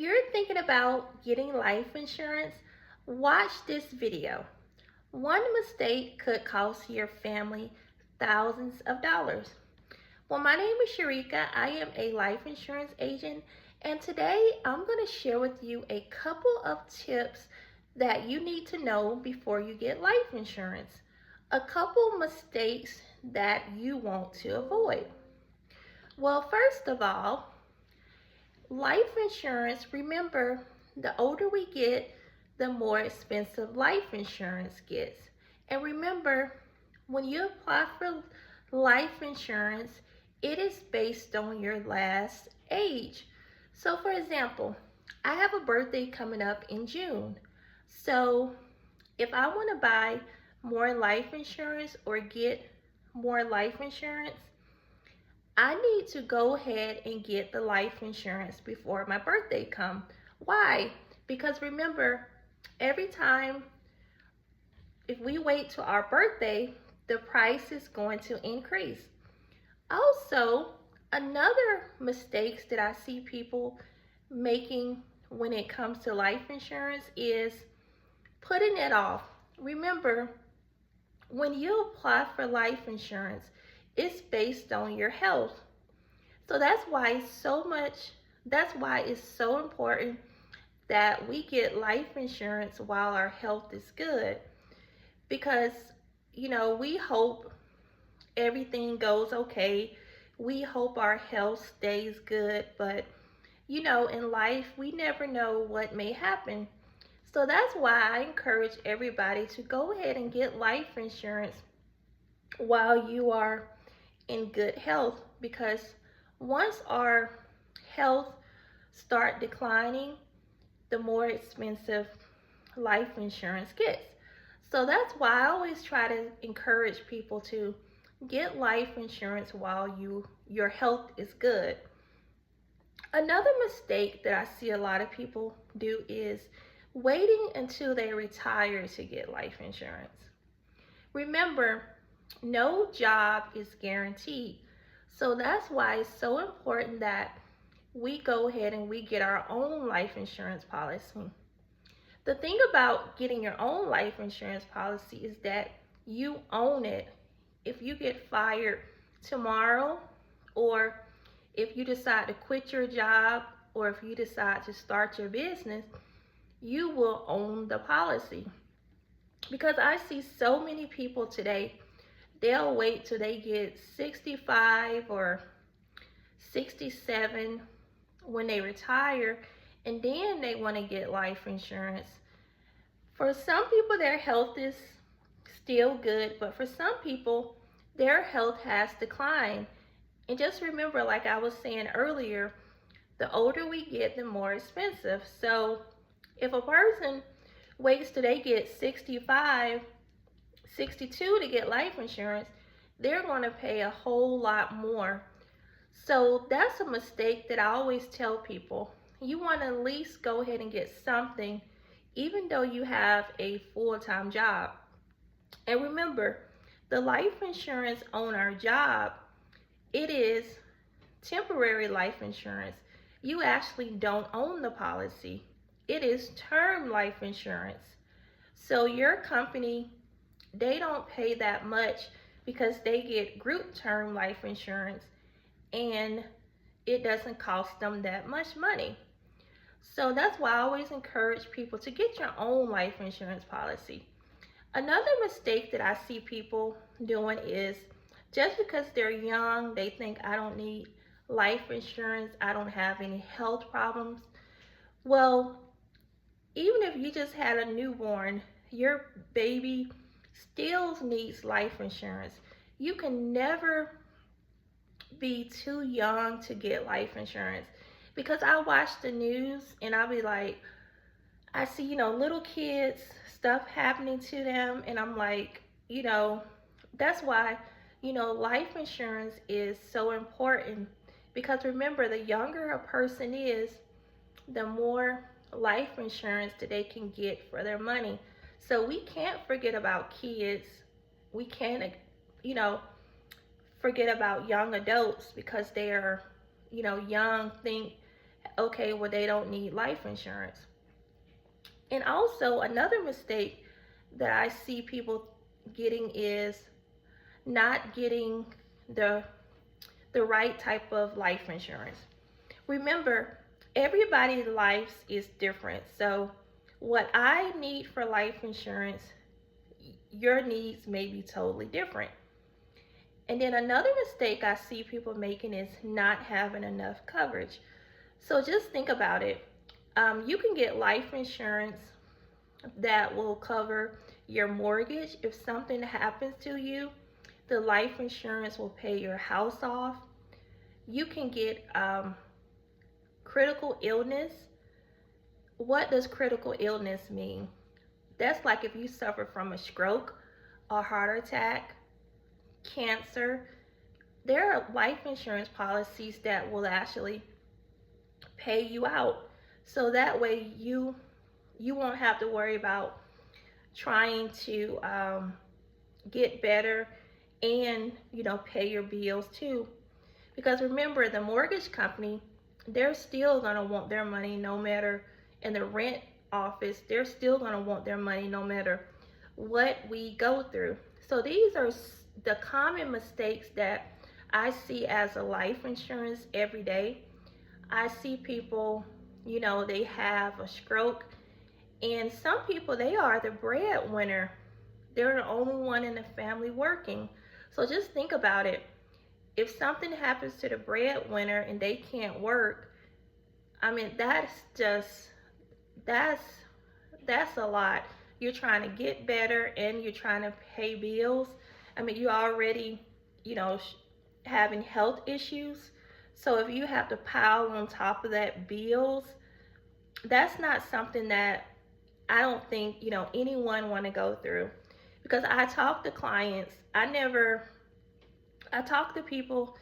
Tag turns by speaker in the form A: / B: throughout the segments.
A: you're thinking about getting life insurance, watch this video. One mistake could cost your family thousands of dollars. Well, my name is Sharika. I am a life insurance agent, and today I'm going to share with you a couple of tips that you need to know before you get life insurance. A couple mistakes that you want to avoid. Well, first of all, life insurance, remember, the older we get, the more expensive life insurance gets. And remember, when you apply for life insurance, it is based on your last age. So for example, I have a birthday coming up in June. So if I want to buy more life insurance or get more life insurance, I need to go ahead and get the life insurance before my birthday comes. Why? Because remember, every time, if we wait till our birthday, the price is going to increase. Also, another mistakes that I see people making when it comes to life insurance is putting it off. Remember, when you apply for life insurance, it's based on your health. So that's why it's so important that we get life insurance while our health is good. Because, we hope everything goes okay. We hope our health stays good, but in life, we never know what may happen. So that's why I encourage everybody to go ahead and get life insurance while you are in good health, because once our health start declining, the more expensive life insurance gets. So that's why I always try to encourage people to get life insurance while your health is good. Another mistake that I see a lot of people do is waiting until they retire to get life insurance. Remember, no job is guaranteed. So that's why it's so important that we go ahead and we get our own life insurance policy. The thing about getting your own life insurance policy is that you own it. If you get fired tomorrow, or if you decide to quit your job, or if you decide to start your business, you will own the policy. Because I see so many people today, they'll wait till they get 65 or 67 when they retire, and then they want to get life insurance. For some people, their health is still good, but for some people, their health has declined. And just remember, like I was saying earlier, the older we get, the more expensive. So if a person waits till they get 65, 62 to get life insurance, they're going to pay a whole lot more. So that's a mistake that I always tell people. You want to at least go ahead and get something, even though you have a full-time job. And remember, the life insurance on our job, it is temporary life insurance. You actually don't own the policy. It is term life insurance. So your company, they don't pay that much because they get group term life insurance, and it doesn't cost them that much money. So that's why I always encourage people to get your own life insurance policy. Another mistake that I see people doing is just because they're young, they think, I don't need life insurance, I don't have any health problems. Well, even if you just had a newborn, your baby still needs life insurance. You can never be too young to get life insurance, because I watch the news and I'll be like, I see, little kids, stuff happening to them, and I'm like, that's why, life insurance is so important. Because remember, the younger a person is, the more life insurance that they can get for their money. So we can't forget about kids. We can't, forget about young adults, because they're, young, think okay, well, they don't need life insurance. And also, another mistake that I see people getting is not getting the the right type of life insurance. Remember, everybody's life is different. So, what I need for life insurance, your needs may be totally different. And then another mistake I see people making is not having enough coverage. So just think about it. You can get life insurance that will cover your mortgage. If something happens to you, the life insurance will pay your house off. You can get critical illness. What does critical illness mean? That's like if you suffer from a stroke, a heart attack, cancer. There are life insurance policies that will actually pay you out. So that way you won't have to worry about trying to get better and pay your bills too. Because remember, the mortgage company, they're still going to want their money no matter, in the rent office, they're still going to want their money no matter what we go through. So these are the common mistakes that I see as a life insurance every day. I see people, they have a stroke, and some people, they are the breadwinner. They're the only one in the family working. So just think about it. If something happens to the breadwinner and they can't work, I mean, that's a lot. You're trying to get better and you're trying to pay bills. I mean, you already, having health issues. So if you have to pile on top of that bills, that's not something that I don't think, anyone want to go through. Because I talk to clients, I talk to people,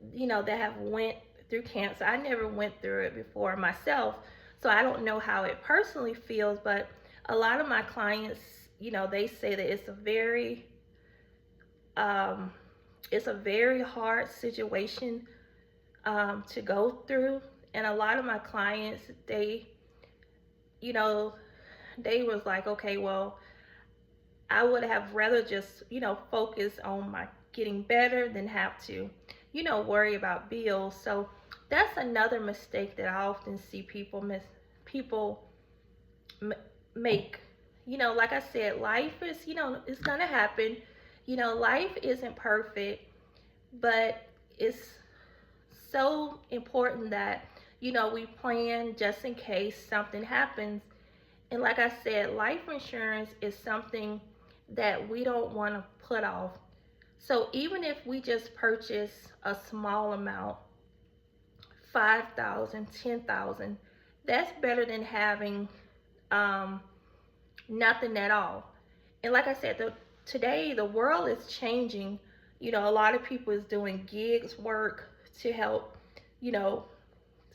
A: that have went through cancer. I never went through it before myself, so I don't know how it personally feels, but a lot of my clients, they say that it's a very hard situation to go through. And a lot of my clients, they was like, okay, well, I would have rather just, focus on my getting better than have to, worry about bills. So that's another mistake that I often see people make. Like I said, life is, it's gonna happen. Life isn't perfect, but it's so important that, we plan just in case something happens. And like I said, life insurance is something that we don't want to put off. So even if we just purchase a small amount, 5,000, 10,000, that's better than having nothing at all. And like I said, today the world is changing. A lot of people is doing gigs work to help,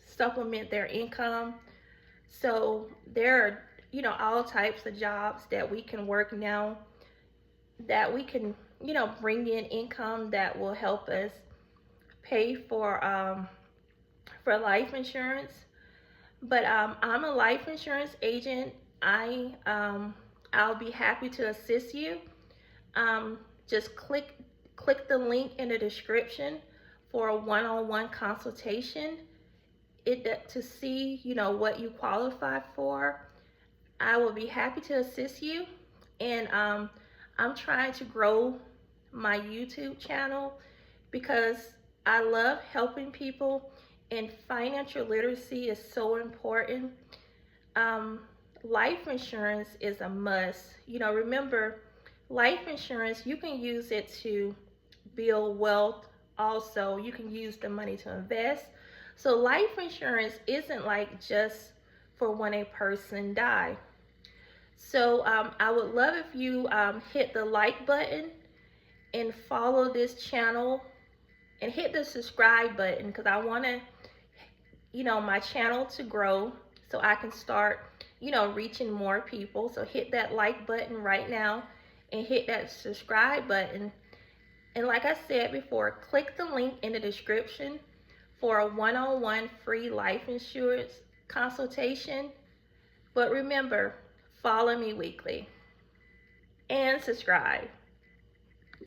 A: supplement their income. So there are, all types of jobs that we can work now, that we can, bring in income that will help us pay for life insurance. But I'm a life insurance agent. I'll be happy to assist you. Just click the link in the description for a one-on-one consultation. To see, what you qualify for. I will be happy to assist you. And I'm trying to grow my YouTube channel because I love helping people, and financial literacy is so important. Life insurance is a must. Remember, life insurance, you can use it to build wealth. Also, you can use the money to invest. So life insurance isn't like just for when a person die. So I would love if you hit the like button and follow this channel, and hit the subscribe button, because I want to, my channel to grow so I can start, reaching more people. So hit that like button right now and hit that subscribe button. And like I said before, click the link in the description for a one-on-one free life insurance consultation. But remember, follow me weekly and subscribe.